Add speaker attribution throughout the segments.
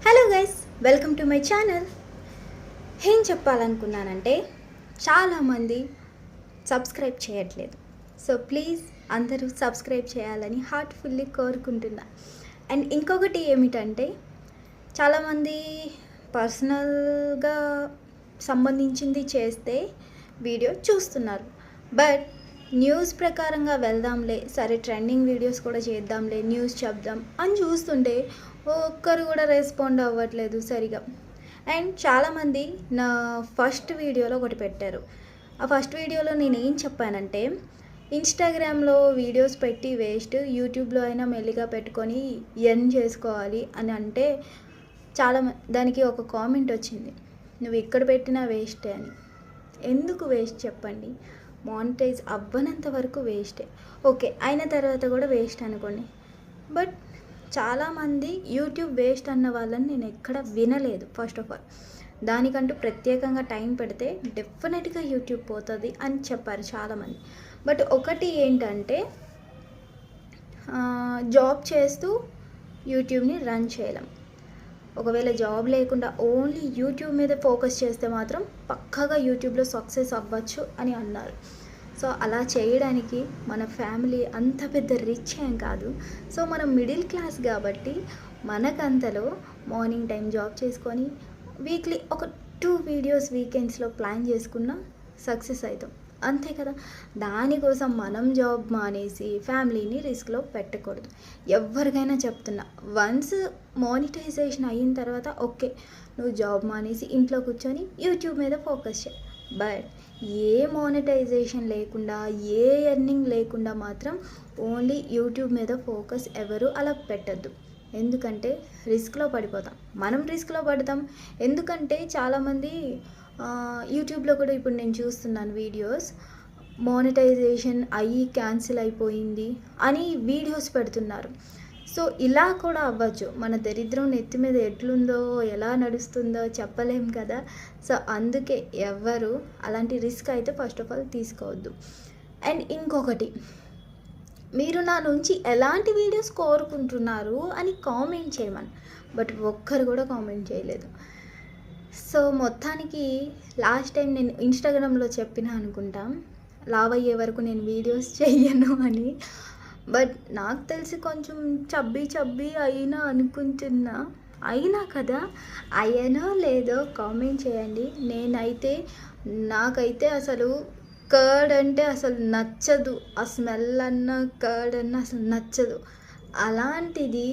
Speaker 1: Hello guys, welcome to my channel. ఏం చెప్పాలనుకున్నానంటే చాలామంది subscribe చేయట్లేదు. సో ప్లీజ్ అందరూ సబ్స్క్రైబ్ చేయాలని హార్ట్ఫుల్లీ కోరుకుంటున్నా. అండ్ ఇంకొకటి ఏమిటంటే చాలామంది పర్సనల్గా సంబంధించింది చేస్తే వీడియో చూస్తున్నారు. బట్ న్యూస్ ప్రకారంగా వెళ్దాంలే, సరే ట్రెండింగ్ వీడియోస్ కూడా చేద్దాంలే, న్యూస్ చెప్దాం అని చూస్తుంటే ఒక్కరు కూడా రెస్పాండ్ అవ్వట్లేదు సరిగా. అండ్ చాలామంది నా ఫస్ట్ వీడియోలో ఒకటి పెట్టారు. ఆ ఫస్ట్ వీడియోలో నేను ఏం చెప్పానంటే, ఇన్స్టాగ్రామ్లో వీడియోస్ పెట్టి వేస్ట్, యూట్యూబ్లో అయినా మెల్లిగా పెట్టుకొని ఎర్న్ చేసుకోవాలి అని అంటే దానికి ఒక కామెంట్ వచ్చింది, నువ్వు ఇక్కడ పెట్టినా వేస్టే అని. ఎందుకు వేస్ట్ చెప్పండి? మానిటైజ్ అవ్వనంత వరకు వేస్టే. ఓకే, అయిన తర్వాత కూడా వేస్ట్ అనుకోండి. బట్ చాలామంది యూట్యూబ్ వేస్ట్ అన్న వాళ్ళని నేను ఎక్కడ వినలేదు. ఫస్ట్ ఆఫ్ ఆల్ దానికంటూ ప్రత్యేకంగా టైం పెడితే డెఫినెట్గా యూట్యూబ్ పోతుంది అని చెప్పారు చాలామంది. బట్ ఒకటి ఏంటంటే జాబ్ చేస్తూ యూట్యూబ్ని రన్ చేయలేం. ఒకవేళ జాబ్ లేకుండా ఓన్లీ యూట్యూబ్ మీద ఫోకస్ చేస్తే మాత్రం పక్కాగా యూట్యూబ్లో సక్సెస్ అవ్వచ్చు అని అన్నారు. సో అలా చేయడానికి మన ఫ్యామిలీ అంత పెద్ద రిచ్ ఏం కాదు. సో మనం మిడిల్ క్లాస్ కాబట్టి మనకంతలో మార్నింగ్ టైం జాబ్ చేసుకొని వీక్లీ ఒక 2 వీడియోస్ వీకెండ్స్లో ప్లాన్ చేసుకున్న సక్సెస్ అవుతాం, అంతే కదా. దానికోసం మనం జాబ్ మానేసి ఫ్యామిలీని రిస్క్లో పెట్టకూడదు. ఎవరికైనా చెప్తున్నా, వన్స్ మానిటైజేషన్ అయిన తర్వాత ఓకే, నువ్వు జాబ్ మానేసి ఇంట్లో కూర్చొని యూట్యూబ్ మీద ఫోకస్ చేయి. బట్ ఏ మానిటైజేషన్ లేకుండా, ఏ ఎర్నింగ్ లేకుండా మాత్రం ఓన్లీ యూట్యూబ్ మీద ఫోకస్ ఎవరు అలా పెట్టద్దు. ఎందుకంటే రిస్క్లో పడిపోతాం, మనం రిస్క్లో పడతాం. ఎందుకంటే చాలామంది యూట్యూబ్లో కూడా ఇప్పుడు నేను చూస్తున్నాను వీడియోస్, మానిటైజేషన్ అయ్యి క్యాన్సిల్ అయిపోయింది అని వీడియోస్ పెడుతున్నారు. సో ఇలా కూడా అవ్వచ్చు. మన దరిద్రం నెత్తి మీద ఎట్లుందో, ఎలా నడుస్తుందో చెప్పలేం కదా. సో అందుకే ఎవ్వరు అలాంటి రిస్క్ అయితే ఫస్ట్ ఆఫ్ ఆల్ తీసుకోవద్దు. అండ్ ఇంకొకటి, మీరు నా నుంచి ఎలాంటి వీడియోస్ కోరుకుంటున్నారు అని కామెంట్ చేయమని, బట్ ఒక్కరు కూడా కామెంట్ చేయలేదు. సో మొత్తానికి లాస్ట్ టైం నేను ఇన్స్టాగ్రామ్లో చెప్పిన అనుకుంటా, లావ్ అయ్యే వరకు నేను వీడియోస్ చెయ్యను అని. బట్ నాకు తెలిసి కొంచెం చబ్బీ అయినా అనుకుంటున్నా. అయినా కదా, అయ్యానో లేదో కామెంట్ చేయండి. నాకైతే అసలు కర్డ్ అంటే అసలు నచ్చదు. ఆ స్మెల్ అన్న కర్డ్ అన్న అసలు నచ్చదు. అలాంటిది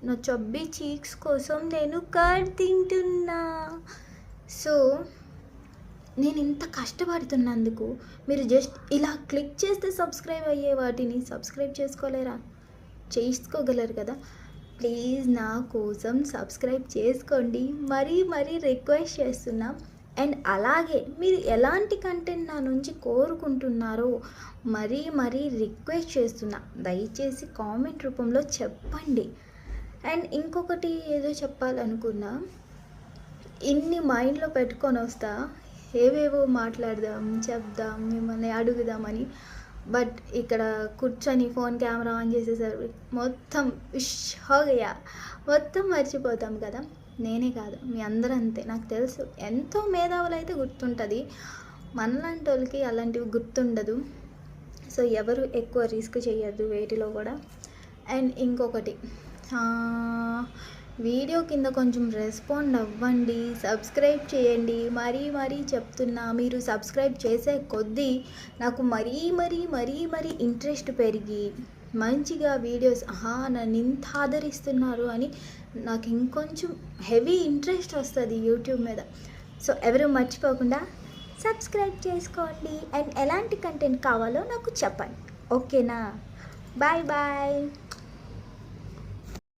Speaker 1: నా చబ్బీ చీక్స్ కోసం నేను కర్డ్ తింటున్నా. సో నేను ఇంత కష్టపడుతున్నందుకు మీరు జస్ట్ ఇలా క్లిక్ చేస్తే సబ్స్క్రైబ్ అయ్యే వాటిని సబ్స్క్రైబ్ చేసుకోగలరు కదా. ప్లీజ్ నా కోసం సబ్స్క్రైబ్ చేసుకోండి, మరీ రిక్వెస్ట్ చేస్తున్నా. అండ్ అలాగే మీరు ఎలాంటి కంటెంట్ నా నుంచి కోరుకుంటున్నారో మరీ రిక్వెస్ట్ చేస్తున్నా, దయచేసి కామెంట్ రూపంలో చెప్పండి. అండ్ ఇంకొకటి ఏదో చెప్పాలనుకున్నా, ఇన్ని మైండ్లో పెట్టుకొని వస్తా, ఏవేవో మాట్లాడదాం, చెప్దాం, మిమ్మల్ని అడుగుదామని. బట్ ఇక్కడ కూర్చొని ఫోన్ కెమెరా ఆన్ చేసేసరికి మొత్తం హోగయా, మొత్తం మర్చిపోతాం కదా. నేనే కాదు, మీ అందరూ అంతే. నాకు తెలుసు ఎంతో మేధావులు అయితే గుర్తుంటుంది, మనలాంటి వాళ్ళకి అలాంటివి గుర్తుండదు. సో ఎవరు ఎక్కువ రిస్క్ చేయొద్దు వేటిలో కూడా. అండ్ ఇంకొకటి, వీడియో కింద కొంచెం రెస్పాండ్ అవ్వండి, సబ్స్క్రైబ్ చేయండి. మరీ చెప్తున్నా, మీరు సబ్స్క్రైబ్ చేసే కొద్దీ నాకు మరీ ఇంట్రెస్ట్ పెరిగి మంచిగా వీడియోస్, నన్ను ఇంత ఆదరిస్తున్నారు అని నాకు ఇంకొంచెం హెవీ ఇంట్రెస్ట్ వస్తుంది యూట్యూబ్ మీద. సో ఎవరు మర్చిపోకుండా సబ్స్క్రైబ్ చేసుకోండి. అండ్ ఎలాంటి కంటెంట్ కావాలో నాకు చెప్పండి, ఓకేనా? బాయ్.